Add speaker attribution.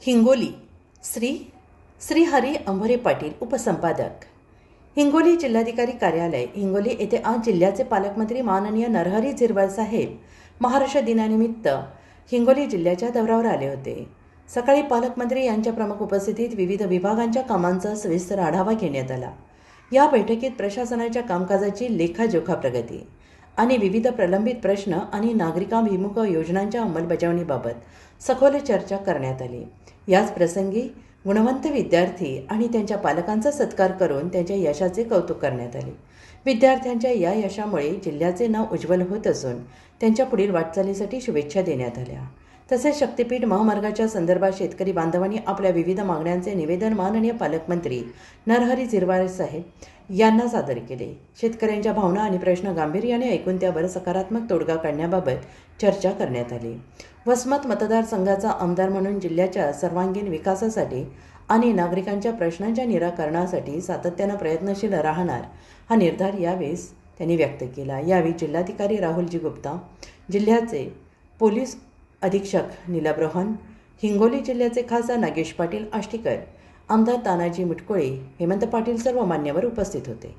Speaker 1: हिंगोली श्री हरी अंभोरे पाटील उपसंपादक हिंगोली जिल्हाधिकारी कार्यालय हिंगोली येथे आज जिल्ह्याचे पालकमंत्री माननीय नरहरी झिरवाळ साहेब महाराष्ट्र दिनानिमित्त हिंगोली जिल्ह्याच्या दौऱ्यावर आले होते। सकाळी पालकमंत्री यांच्या प्रमुख उपस्थितीत विविध विभागांच्या कामांचा सविस्तर आढावा घेण्यात आला। या बैठकीत प्रशासनाच्या कामकाजाची लेखाजोखा प्रगती आणि विविध प्रलंबित प्रश्न आणि नागरिकाभिमुख योजनांच्या अंमलबजावणीबाबत सखोल चर्चा करण्यात आली। याच प्रसंगी गुणवंत विद्यार्थी आणि त्यांच्या पालकांचा सत्कार करून त्यांच्या यशाचे कौतुक करण्यात आले। विद्यार्थ्यांच्या या यशामुळे जिल्ह्याचे नाव उज्ज्वल होत असून त्यांच्या पुढील वाटचालीसाठी शुभेच्छा देण्यात आल्या। तसेच शक्तीपीठ महामार्गाच्या संदर्भात शेतकरी बांधवांनी आपल्या विविध मागण्यांचे निवेदन माननीय पालकमंत्री नरहरी झिरवाळ साहेब यांना सादर केले। शेतकऱ्यांच्या भावना आणि प्रश्न गांभीर्याने ऐकून त्यावर सकारात्मक तोडगा काढण्याबाबत चर्चा करण्यात आली। वसमत मतदारसंघाचा आमदार म्हणून जिल्ह्याच्या सर्वांगीण विकासासाठी आणि नागरिकांच्या प्रश्नांच्या निराकरणासाठी सातत्याने प्रयत्नशील राहणार हा निर्धार यावेळेस त्यांनी व्यक्त केला। यावेळी जिल्हाधिकारी राहुलजी गुप्ता, जिल्ह्याचे पोलीस अधीक्षक नीलम रोहन, हिंगोली जिल्ह्याचे खासदार नागेश पाटील आष्टीकर, आमदार तानाजी मुटकुळे, हेमंत पाटील सर्व मान्यवर उपस्थित होते।